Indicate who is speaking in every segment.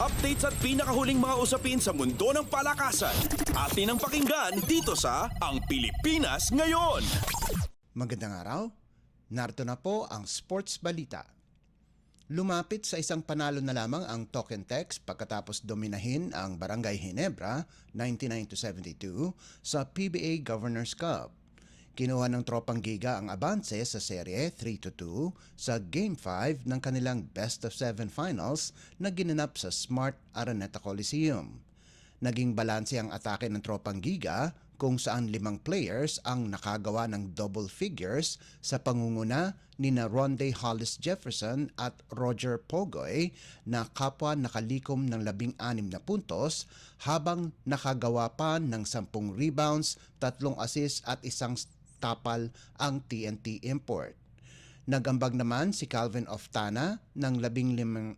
Speaker 1: Updates at pinakahuling mga usapin sa mundo ng palakasan. Atin ang pakinggan dito sa Ang Pilipinas Ngayon.
Speaker 2: Magandang araw. Narito na po ang sports balita. Lumapit sa isang panalo na lamang ang Token Tex pagkatapos dominahin ang Barangay Ginebra 99-72 sa PBA Governors Cup. Kinuha ng Tropang Giga ang abanse sa serye 3-2 sa Game 5 ng kanilang Best of 7 Finals na ginanap sa Smart Araneta Coliseum. Naging balanse ang atake ng Tropang Giga kung saan 5 players ang nakagawa ng double figures sa pangunguna ni na Ronde Hollis Jefferson at Roger Pogoy na kapwa nakalikom ng 16 na puntos habang nakagawa pa ng 10 rebounds, 3 assists at 1 tapal ang TNT import. Nagambag naman si Calvin Oftana ng 15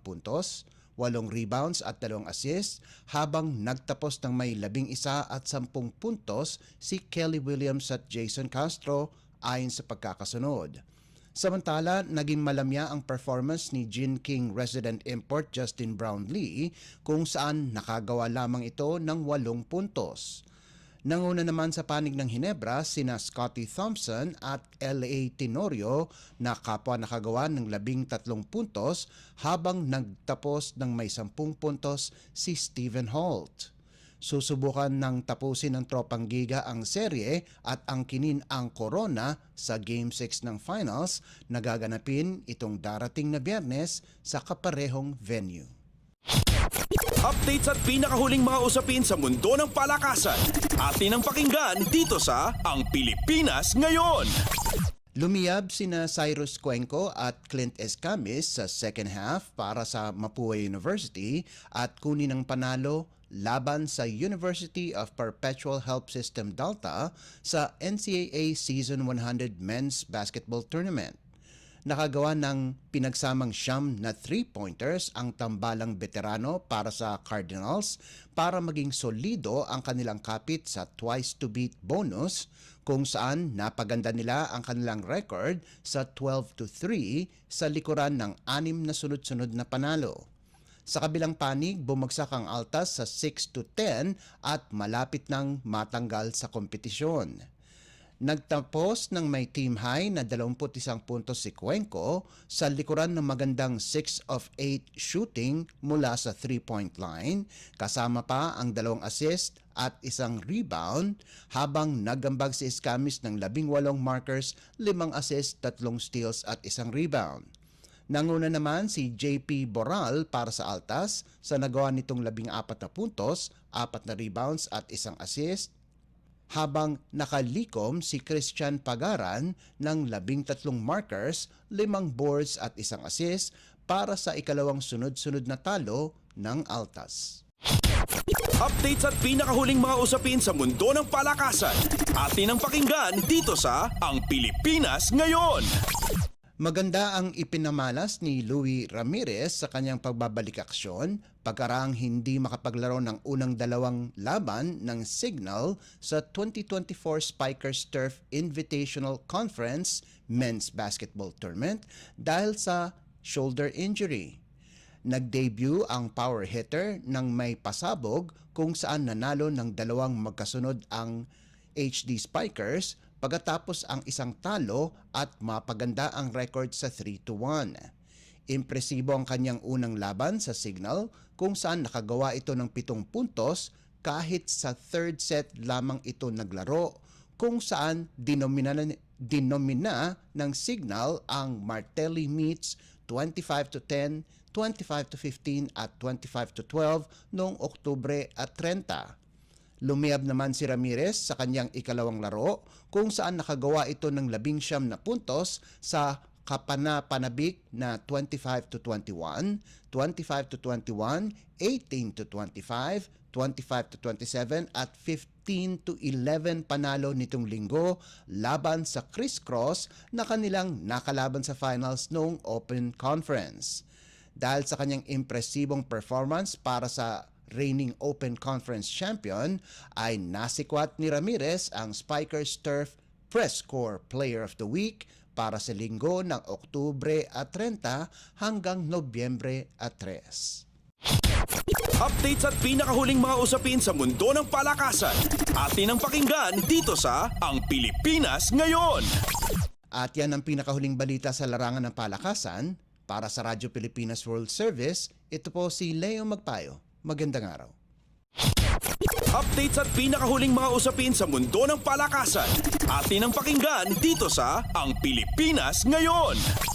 Speaker 2: puntos, 8 rebounds at 2 assists habang nagtapos ng may 11 at 10 puntos si Kelly Williams at Jason Castro ayon sa pagkakasunod. Samantala, naging malamya ang performance ni Gin King resident import Justin Brownlee kung saan nakagawa lamang ito ng 8 puntos. Nanguna naman sa panig ng Ginebra sina Scotty Thompson at L.A. Tenorio na kapwa nakagawa ng 13 puntos habang nagtapos ng may 10 puntos si Stephen Holt. Susubukan ng tapusin ng Tropang Giga ang serye at angkinin ang Corona sa Game 6 ng Finals na gaganapin itong darating na Biyernes sa kaparehong venue.
Speaker 1: Updates at pinakahuling mga usapin sa mundo ng palakasan. Atin ang pakinggan dito sa Ang Pilipinas Ngayon.
Speaker 2: Lumiyab sina Cyrus Cuenco at Clint Escamis sa second half para sa Mapua University at kunin ang panalo laban sa University of Perpetual Help System Delta sa NCAA Season 100 Men's Basketball Tournament. Nakagawa ng pinagsamang 9 na 3-pointers ang tambalang veterano para sa Cardinals para maging solido ang kanilang kapit sa twice-to-beat bonus kung saan napaganda nila ang kanilang record sa 12-3 sa likuran ng 6 na sunod-sunod na panalo. Sa kabilang panig, bumagsak ang Altas sa 6-10 at malapit nang matanggal sa kompetisyon. Nagtapos ng may team high na 21 puntos si Cuenco sa likuran ng magandang 6 of 8 shooting mula sa 3-point line, kasama pa ang 2 assist at 1 rebound habang nagambag si Escamis ng 18 markers, 5 assist, 3 steals at 1 rebound. Nanguna naman si JP Boral para sa Altas sa nagawa nitong 14 na puntos, 4 na rebounds at 1 assist, habang nakalikom si Christian Pagaran ng 13 markers, 5 boards at 1 assist para sa ikalawang sunod-sunod na talo ng Altas.
Speaker 1: Updates at pinakahuling mga usapin sa mundo ng palakasan. Atin ang pakinggan dito sa Ang Pilipinas Ngayon.
Speaker 2: Maganda ang ipinamalas ni Louie Ramirez sa kanyang pagbabalik aksyon pagkaraang hindi makapaglaro ng unang 2 laban ng Signal sa 2024 Spikers Turf Invitational Conference Men's Basketball Tournament dahil sa shoulder injury. Nag-debut ang power hitter ng may pasabog kung saan nanalo ng 2 magkasunod ang HD Spikers pagkatapos ang 1 talo at mapaganda ang record sa 3-1. Impresibo ang kanyang unang laban sa Signal kung saan nakagawa ito ng 7 puntos kahit sa third set lamang ito naglaro kung saan dinomina ng Signal ang Martelli Meets 25-10, 25-15 at 25-12 noong Oktubre at 30. Lumiyab naman si Ramirez sa kanyang ikalawang laro kung saan nakagawa ito ng 19 na puntos sa kapana-panabik na 25-21, 25-21, 18-25, 25-27 at 15-11 panalo nitong linggo laban sa Chris Cross na kanilang nakalaban sa finals noong Open Conference. Dahil sa kanyang impresibong performance para sa reigning Open Conference champion, ay nasikwat ni Ramirez ang Spikers Turf Press Corps Player of the Week para sa linggo ng Oktubre at 30 hanggang Nobyembre at 3.
Speaker 1: Updates at pinakahuling mga usapin sa mundo ng palakasan. Atin ang pakinggan dito sa Ang Pilipinas Ngayon.
Speaker 2: At yan ang pinakahuling balita sa larangan ng palakasan. Para sa Radyo Pilipinas World Service, ito po si Leo Magpayo. Magandang araw.
Speaker 1: Updates at pinakahuling mga usapin sa mundo ng palakasan. Atin ang pakinggan dito sa Ang Pilipinas Ngayon.